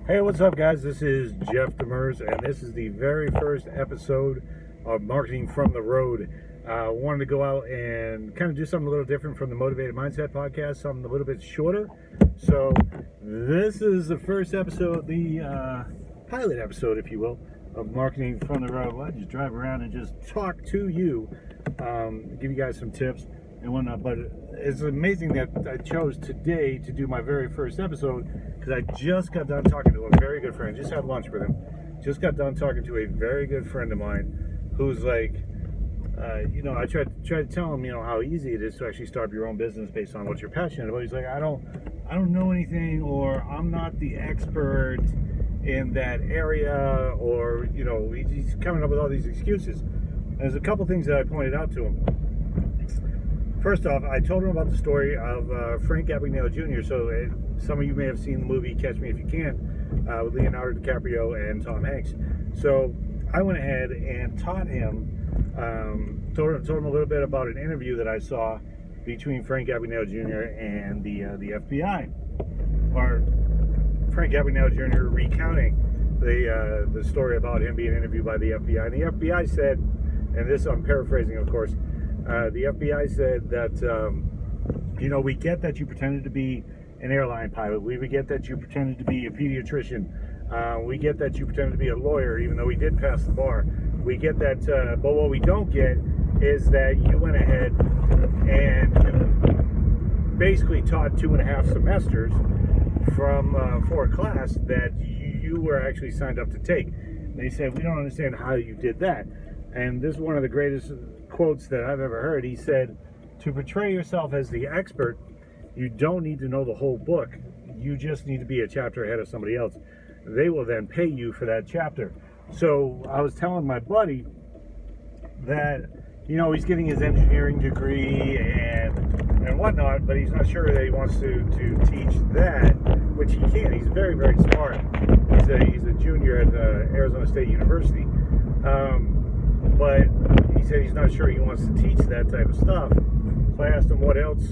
Hey, what's up, guys? This is Jeff Demers, and this is the very first episode of Marketing from the Road. Wanted to go out and kind of do something a little different from the Motivated Mindset podcast, something a little bit shorter. So this is the first episode, the pilot episode, if you will, of Marketing from the Road. Well, I just drive around and just talk to you, give you guys some tips and whatnot. But it's amazing that I chose today to do my very first episode, because I just got done talking to a very good friend. Just had lunch with him. Just got done talking to a very good friend of mine who's like, I tried to tell him, how easy it is to actually start your own business based on what you're passionate about. He's like, I don't know anything, or I'm not the expert in that area, or he's coming up with all these excuses. And there's a couple things that I pointed out to him. First off, I told him about the story of Frank Abagnale Jr. So some of you may have seen the movie Catch Me If You Can with Leonardo DiCaprio and Tom Hanks. So I went ahead and taught him, told him a little bit about an interview that I saw between Frank Abagnale Jr. and the FBI, or Frank Abagnale Jr. recounting the story about him being interviewed by the FBI. And the FBI said, and this I'm paraphrasing, of course, the FBI said that, we get that you pretended to be an airline pilot. We get that you pretended to be a pediatrician. We get that you pretended to be a lawyer, even though we did pass the bar. We get that, but what we don't get is that you went ahead and basically taught 2.5 semesters for a class that you were actually signed up to take. And they said, we don't understand how you did that. And this is one of the greatest quotes that I've ever heard. He said, to portray yourself as the expert, you don't need to know the whole book. You just need to be a chapter ahead of somebody else. They will then pay you for that chapter. So I was telling my buddy that, he's getting his engineering degree and whatnot, but he's not sure that he wants to teach that, which he can. He's very, very smart. He's a junior at Arizona State University. But he said he's not sure he wants to teach that type of stuff. So I asked him what else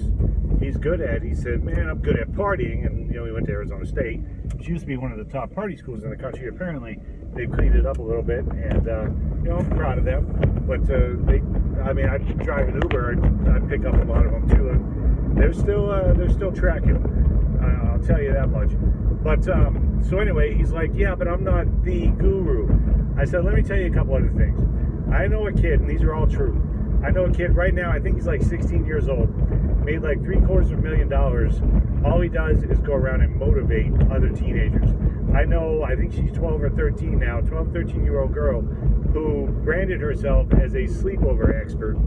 he's good at. He said, man, I'm good at partying. And, he went to Arizona State, which used to be one of the top party schools in the country. Apparently, they've cleaned it up a little bit. And, I'm proud of them. But I drive an Uber. I pick up a lot of them, too. And they're still tracking. I'll tell you that much. But, so anyway, he's like, yeah, but I'm not the guru. I said, let me tell you a couple other things. I know a kid, and these are all true. I know a kid right now, I think he's like 16 years old, made like $750,000. All he does is go around and motivate other teenagers. I think she's 12 or 13 now, 13-year-old girl who branded herself as a sleepover expert.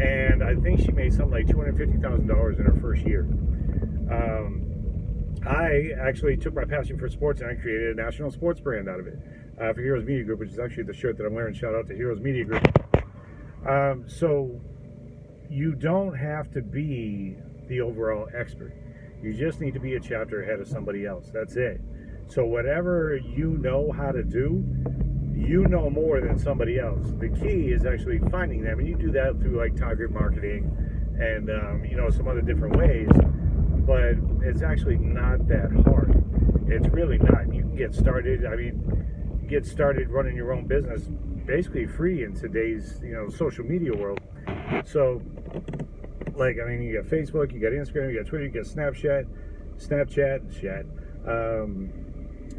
And I think she made something like $250,000 in her first year. I actually took my passion for sports and I created a national sports brand out of it for Heroes Media Group, which is actually the shirt that I'm wearing. Shout out to Heroes Media Group. So you don't have to be the overall expert. You just need to be a chapter ahead of somebody else. That's it. So whatever you know how to do, you know more than somebody else. The key is actually finding them, and you do that through like target marketing and some other different ways. But it's actually not that hard. It's really not. You can get started. Get started running your own business basically free in today's social media world. So you got Facebook, you got Instagram, you got Twitter, you got Snapchat,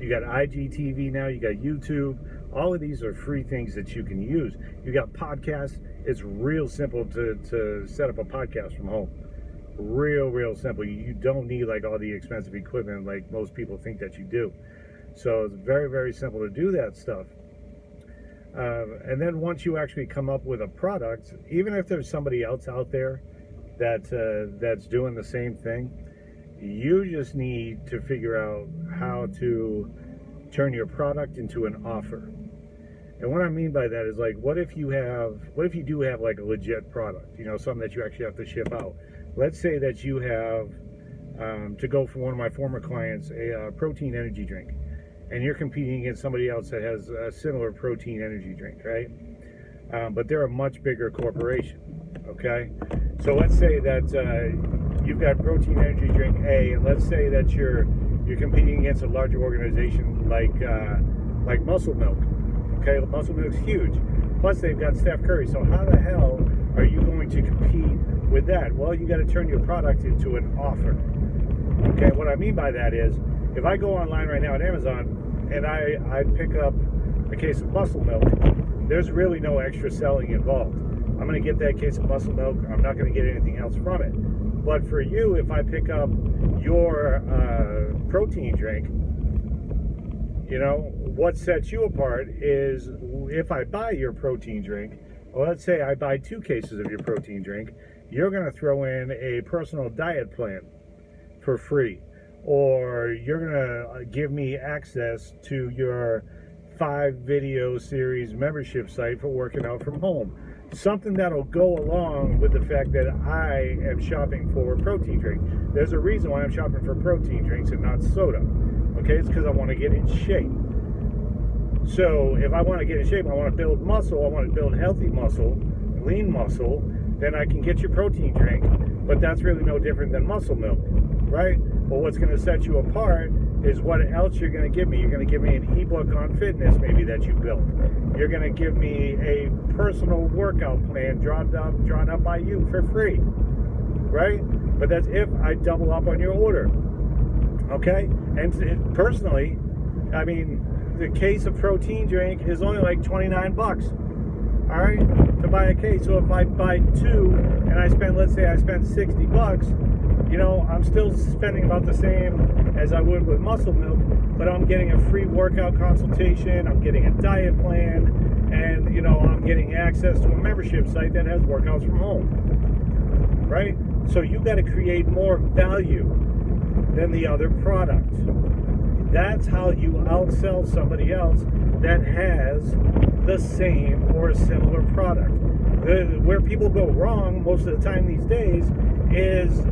you got IGTV now, you got YouTube. All of these are free things that you can use. You got podcasts. It's real simple to set up a podcast from home. Real simple. You don't need like all the expensive equipment like most people think that you do. So it's very, very simple to do that stuff. And then once you actually come up with a product, even if there's somebody else out there that's doing the same thing, you just need to figure out how to turn your product into an offer. And what I mean by that is like, what if you do have like a legit product, something that you actually have to ship out. Let's say that you have, to go for one of my former clients, a protein energy drink. And you're competing against somebody else that has a similar protein energy drink, right? But they're a much bigger corporation, okay? So let's say that you've got protein energy drink A, and let's say that you're you're competing against a larger organization like Muscle Milk. Okay, Muscle Milk's huge. Plus, they've got Steph Curry. So how the hell are you going to compete with that? Well, you got to turn your product into an offer. Okay, what I mean by that is, if I go online right now at Amazon and I pick up a case of Muscle Milk, there's really no extra selling involved. I'm going to get that case of Muscle Milk. I'm not going to get anything else from it. But for you, if I pick up your protein drink, you know, what sets you apart is if I buy your protein drink, or let's say I buy 2 cases of your protein drink, you're going to throw in a personal diet plan for free, or you're going to give me access to your 5 video series membership site for working out from home. Something that'll go along with the fact that I am shopping for a protein drink. There's a reason why I'm shopping for protein drinks and not soda. Okay, it's because I want to get in shape. So if I want to get in shape, I want to build muscle, I want to build healthy muscle, lean muscle, then I can get your protein drink, but that's really no different than Muscle Milk, right? Well, what's going to set you apart is what else you're going to give me. You're going to give me an ebook on fitness maybe that you built. You're going to give me a personal workout plan drawn up by you for free, right? But that's if I double up on your order, okay? And personally, I mean, the case of protein drink is only like 29 bucks, all right, to buy a case. So if I buy 2 and I spend, let's say I spend 60 bucks, you know, I'm still spending about the same as I would with Muscle Milk, but I'm getting a free workout consultation, I'm getting a diet plan, and, you know, I'm getting access to a membership site that has workouts from home, right? So you got to create more value than the other product. That's how you outsell somebody else that has the same or a similar product. Where people go wrong most of the time these days is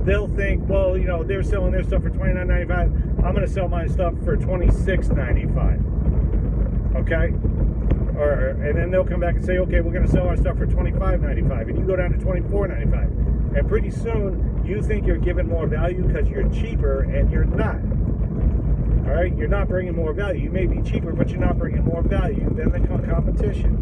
they'll think, well, you know, they're selling their stuff for $29.95. I'm going to sell my stuff for $26.95. Okay? And then they'll come back and say, okay, we're going to sell our stuff for $25.95. And you go down to $24.95. And pretty soon, you think you're giving more value because you're cheaper, and you're not. All right? You're not bringing more value. You may be cheaper, but you're not bringing more value than the competition.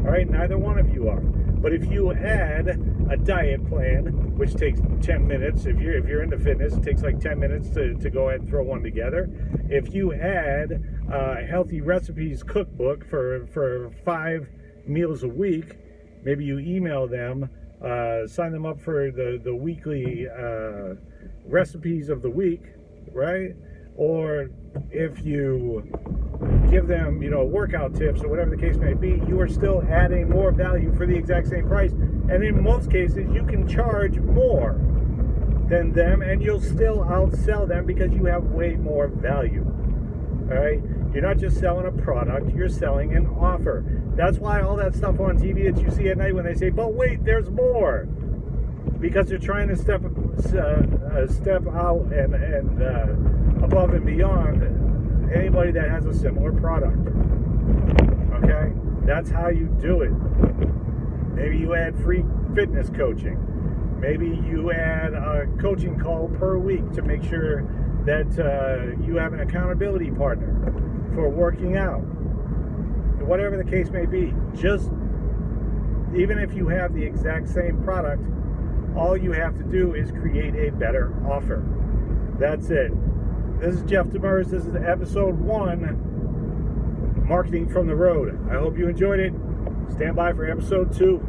All right? Neither one of you are. But if you add a diet plan, which takes 10 minutes, if you're into fitness, it takes like 10 minutes to go ahead and throw one together. If you add a healthy recipes cookbook for 5 meals a week, maybe you email them, sign them up for the weekly recipes of the week, right? Or if you give them, you know, workout tips or whatever the case may be, you are still adding more value for the exact same price. And in most cases, you can charge more than them, and you'll still outsell them because you have way more value. All right? You're not just selling a product, you're selling an offer. That's why all that stuff on TV that you see at night when they say, but wait, there's more. Because they're trying to step out and above and beyond anybody that has a similar product. Okay? That's how you do it. Maybe you add free fitness coaching. Maybe you add a coaching call per week to make sure that you have an accountability partner for working out. Whatever the case may be, just even if you have the exact same product, all you have to do is create a better offer. That's it. This is Jeff Demers. This is episode 1, Marketing from the Road. I hope you enjoyed it. Stand by for episode 2.